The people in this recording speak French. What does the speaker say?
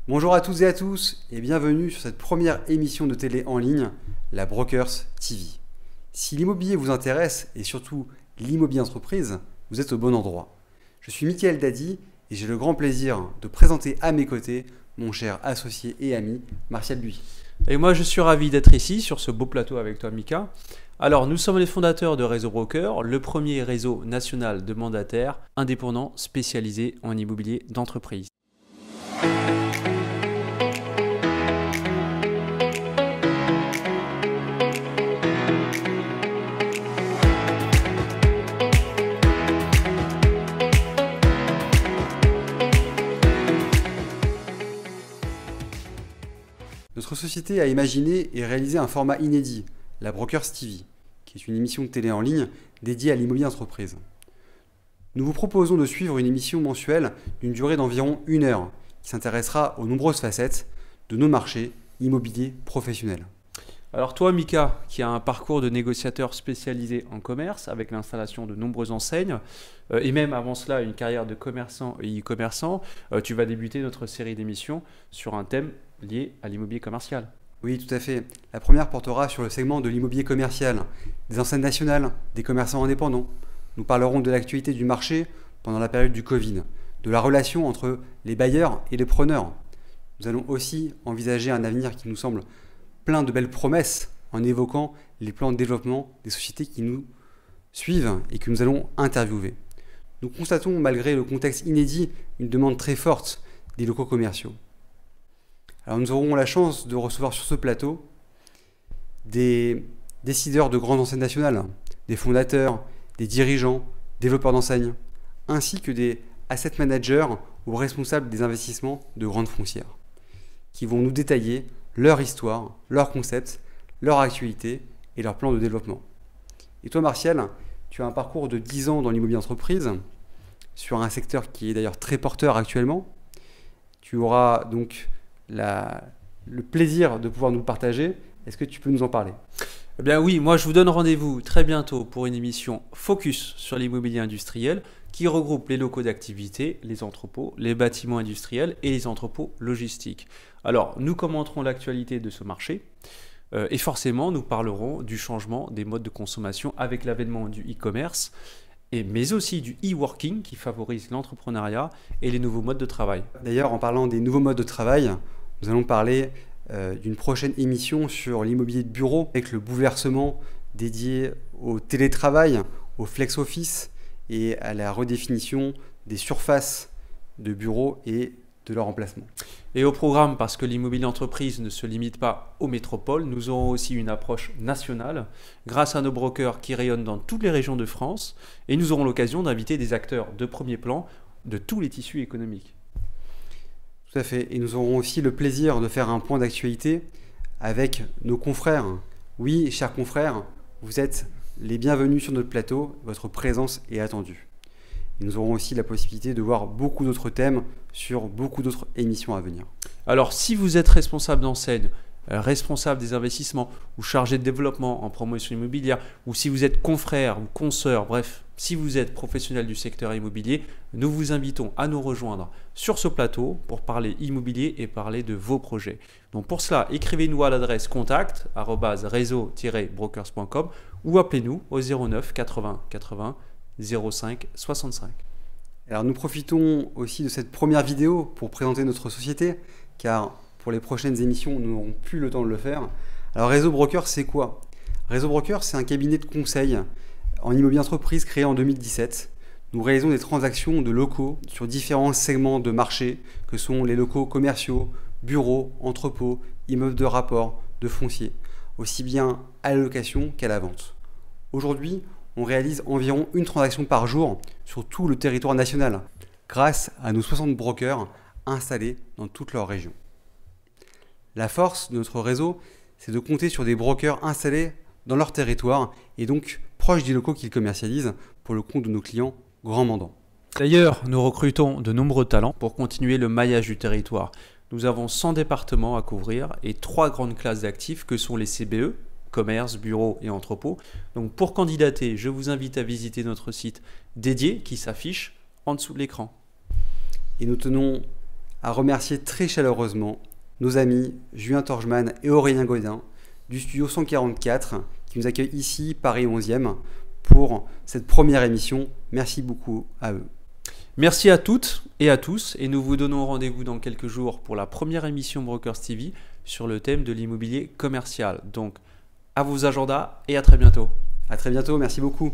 Bonjour à toutes et à tous et bienvenue sur cette première émission de télé en ligne, la Brokers TV. Si l'immobilier vous intéresse et surtout l'immobilier entreprise, vous êtes au bon endroit. Je suis Mickaël Dadi et j'ai le grand plaisir de présenter à mes côtés mon cher associé et ami Martial Buis. Et moi, je suis ravi d'être ici sur ce beau plateau avec toi, Mika. Alors, nous sommes les fondateurs de Réseau Broker, le premier réseau national de mandataires indépendants spécialisés en immobilier d'entreprise. Notre société a imaginé et réalisé un format inédit, la Brokers TV, qui est une émission de télé en ligne dédiée à l'immobilier entreprise. Nous vous proposons de suivre une émission mensuelle d'une durée d'environ 1 heure, qui s'intéressera aux nombreuses facettes de nos marchés immobiliers professionnels. Alors toi, Mika, qui a un parcours de négociateur spécialisé en commerce avec l'installation de nombreuses enseignes, et même avant cela une carrière de commerçant et e-commerçant, tu vas débuter notre série d'émissions sur un thème lié à l'immobilier commercial. Oui, tout à fait. La première portera sur le segment de l'immobilier commercial, des enseignes nationales, des commerçants indépendants. Nous parlerons de l'actualité du marché pendant la période du Covid, de la relation entre les bailleurs et les preneurs. Nous allons aussi envisager un avenir qui nous semble plein de belles promesses en évoquant les plans de développement des sociétés qui nous suivent et que nous allons interviewer. Nous constatons, malgré le contexte inédit, une demande très forte des locaux commerciaux. Alors nous aurons la chance de recevoir sur ce plateau des décideurs de grandes enseignes nationales, des fondateurs, des dirigeants, développeurs d'enseignes, ainsi que des asset managers ou responsables des investissements de grandes foncières, qui vont nous détailler leur histoire, leurs concepts, leur actualité et leur plan de développement. Et toi, Martial, tu as un parcours de 10 ans dans l'immobilier entreprise, sur un secteur qui est d'ailleurs très porteur actuellement. Tu auras donc le plaisir de pouvoir nous le partager. Est-ce que tu peux nous en parler ? Eh bien oui, moi je vous donne rendez-vous très bientôt pour une émission focus sur l'immobilier industriel qui regroupe les locaux d'activité, les entrepôts, les bâtiments industriels et les entrepôts logistiques. Alors nous commenterons l'actualité de ce marché et forcément nous parlerons du changement des modes de consommation avec l'avènement du e-commerce mais aussi du e-working qui favorise l'entrepreneuriat et les nouveaux modes de travail. D'ailleurs, en parlant des nouveaux modes de travail, nous allons parler d'une prochaine émission sur l'immobilier de bureau avec le bouleversement dédié au télétravail, au flex office et à la redéfinition des surfaces de bureaux et de leur emplacement. Et au programme, parce que l'immobilier entreprise ne se limite pas aux métropoles, nous aurons aussi une approche nationale grâce à nos brokers qui rayonnent dans toutes les régions de France et nous aurons l'occasion d'inviter des acteurs de premier plan de tous les tissus économiques. Tout à fait. Et nous aurons aussi le plaisir de faire un point d'actualité avec nos confrères. Oui, chers confrères, vous êtes les bienvenus sur notre plateau. Votre présence est attendue. Et nous aurons aussi la possibilité de voir beaucoup d'autres thèmes sur beaucoup d'autres émissions à venir. Alors, si vous êtes responsable d'enseigne, responsable des investissements ou chargé de développement en promotion immobilière, ou si vous êtes confrère ou consoeur, bref, si vous êtes professionnel du secteur immobilier, nous vous invitons à nous rejoindre sur ce plateau pour parler immobilier et parler de vos projets. Donc pour cela, écrivez-nous à l'adresse contact@réseau-brokers.com ou appelez-nous au 09 80 80 05 65. Alors nous profitons aussi de cette première vidéo pour présenter notre société, car pour les prochaines émissions, nous n'aurons plus le temps de le faire. Alors Réseau Broker, c'est quoi ? Réseau Broker, c'est un cabinet de conseil en immobilier entreprise créé en 2017. Nous réalisons des transactions de locaux sur différents segments de marché, que sont les locaux commerciaux, bureaux, entrepôts, immeubles de rapport, de foncier, aussi bien à la location qu'à la vente. Aujourd'hui, on réalise environ une transaction par jour sur tout le territoire national, grâce à nos 60 brokers installés dans toute leur région. La force de notre réseau, c'est de compter sur des brokers installés dans leur territoire et donc proches des locaux qu'ils commercialisent pour le compte de nos clients grands mandants. D'ailleurs, nous recrutons de nombreux talents pour continuer le maillage du territoire. Nous avons 100 départements à couvrir et 3 grandes classes d'actifs que sont les CBE, commerce, bureau et entrepôt. Donc pour candidater, je vous invite à visiter notre site dédié qui s'affiche en dessous de l'écran. Et nous tenons à remercier très chaleureusement nos amis Julien Torgeman et Aurélien Godin du studio 144 qui nous accueillent ici, Paris 11e, pour cette première émission. Merci beaucoup à eux. Merci à toutes et à tous, et nous vous donnons rendez-vous dans quelques jours pour la première émission Brokers TV sur le thème de l'immobilier commercial. Donc, à vos agendas et à très bientôt. À très bientôt, merci beaucoup.